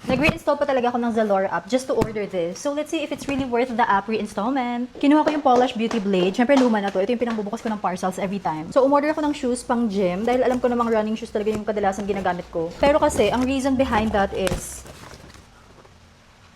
Nag-reinstall pa talaga ako ng Zalora app just to order this. So let's see if it's really worth the app reinstallment. Kinuha ko yung Polish Beauty Blade. Siyempre luma na to. Ito yung pinangbubukas ko ng parcels every time. So umorder ako ng shoes pang gym dahil alam ko namang running shoes talaga yung kadalasan ginagamit ko. Pero kasi ang reason behind that is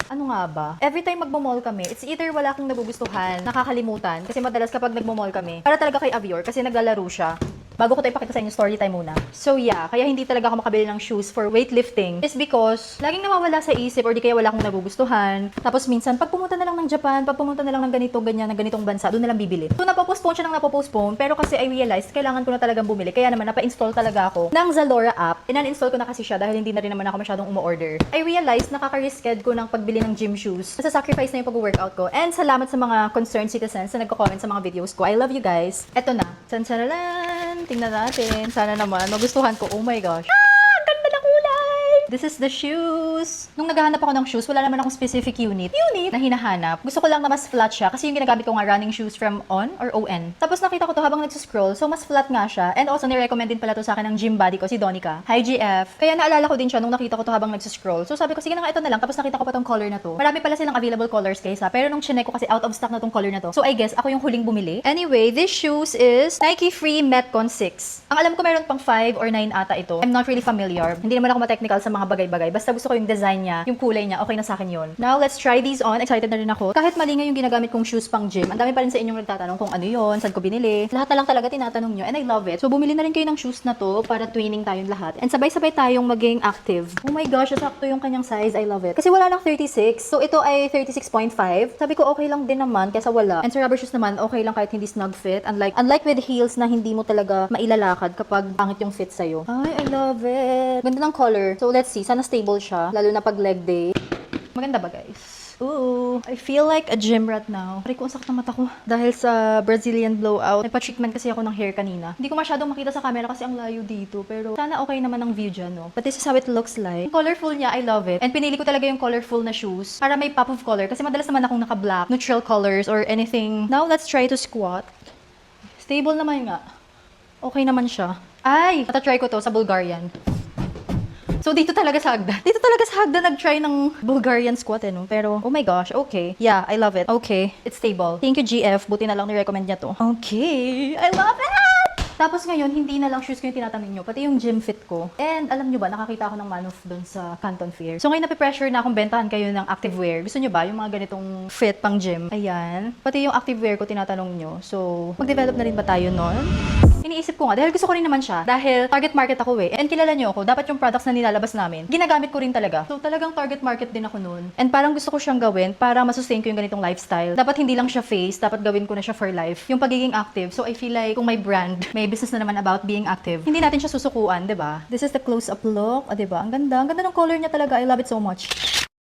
ano nga ba? Every time magmo-mall kami, it's either wala akong nagugustuhan, nakakalimutan. Kasi madalas kapag nagmo-mall kami, para talaga kay Avior kasi naglalaro siya. Bago ko ito ipakita sa inyo, story time muna. So yeah, kaya hindi talaga ako makabili ng shoes for weightlifting is because laging nawawala sa isip or di kaya wala akong nagugustuhan. Tapos minsan, pag pumunta na lang ng Japan, pag pumunta na lang ng ganito, ganyan, ng ganitong bansa, doon na lang bibili. So napopostpone siya ng napopostpone, pero kasi I realized, kailangan ko na talagang bumili. Kaya naman, napa-install talaga ako ng Zalora app. In-uninstall ko na kasi siya dahil hindi na rin naman ako masyadong umu-order. I realized, nakaka-risked ko ng pagbili ng gym shoes. Nasa-sacrifice na yung pag-workout ko. And salamat sa mga concerned citizens na nagko-comment sa mga videos ko. I love you guys. Eto na. San-sanalan. Tingnan natin. Sana naman magustuhan ko. Oh my gosh. Ganda na kulay! This is the shoes. Nung naghahanap ako ng shoes, wala naman akong specific unit na hinahanap. Gusto ko lang na mas flat siya kasi yung ginagamit ko nga running shoes from On or ON. Tapos nakita ko to habang nagsuscroll, so mas flat nga siya. And also, nirecommend din pala to sa akin ng gym buddy ko, si Donica. Hi GF. Kaya naalala ko din siya nung nakita ko to habang nagsuscroll. So sabi ko, sige na nga, ito na lang. Tapos nakita ko pa tong color na to. Marami pala silang available colors guys ha. Pero nung chinek ko kasi out of stock na tong color na to. So I guess ako yung huling bumili. Anyway, this shoes is Nike Free Metcon 6. Ang alam ko meron pang 5 or 9 ata ito. I'm not really familiar. Hindi naman ako ma-technical sa mga bagay-bagay. Basta gusto ko yung design niya, yung kulay niya, okay na sa akin yun. Now, let's try these on. Excited na rin ako. Kahit mali nga yung ginagamit kong shoes pang gym, ang dami pa rin sa inyong nagtatanong kung ano yun, saan ko binili. Lahat na lang talaga tinatanong nyo and I love it. So, bumili na rin kayo ng shoes na to para twinning tayong lahat. And sabay-sabay tayong maging active. Oh my gosh, sakto yung kanyang size. I love it. Kasi wala lang 36. So, ito ay 36.5. Sabi ko, okay lang din naman kaysa wala. And sa rubber shoes naman, okay lang kahit hindi snug fit. Unlike with heels na hindi mo talaga mailalakad kapag pangit yung fit sa'yo. Ay, I love it. Ganda ng color. So, let's see. Sana stable siya. Lalo na pag leg day. Maganda ba, guys? Ooh, I feel like a gym rat now. Pare ko, ang sakit ng mata ko. Dahil sa Brazilian blowout. Nagpa-treatment kasi ako ng hair kanina. Hindi ko masyadong makita sa camera kasi ang layo dito. Pero sana okay naman ang view dyan, no? But this is how it looks like. Yung colorful niya, I love it. And pinili ko talaga yung colorful na shoes para may pop of color. Kasi madalas naman akong naka-black, neutral colors, or anything. Now, let's try to squat. Stable naman nga. Okay naman siya. Ay! Mata-try ko to sa Bulgarian. So, dito talaga sa hagdan. Dito talaga sa hagdan nag-try ng Bulgarian squat, no? Pero, oh my gosh, okay. Yeah, I love it. Okay, it's stable. Thank you, GF. Buti na lang ni-recommend niya to. Okay, I love it! Tapos ngayon, hindi na lang shoes ko yung tinatanong nyo, pati yung gym fit ko. And alam nyo ba, nakakita ako ng Manuf doon sa Canton Fair. So ngayon, nape-pressure na akong bentahan kayo ng activewear. Gusto nyo ba yung mga ganitong fit pang gym? Ayan. Pati yung activewear ko tinatanong nyo. So, mag-develop na rin ba tayo nun? Iniisip ko nga, dahil gusto ko rin naman siya. Dahil target market ako eh. And kilala nyo ako, dapat yung products na nilalabas namin, ginagamit ko rin talaga. So talagang target market din ako nun. And parang gusto ko siyang gawin para masustain ko yung ganitong lifestyle. Dapat hindi lang siya face, dapat gawin ko na siya for life. Yung pagiging active. So I feel like kung may brand, may business na naman about being active, hindi natin siya susukuan, 'di ba? This is the close-up look, 'di ba? Ang ganda ng color niya talaga. I love it so much.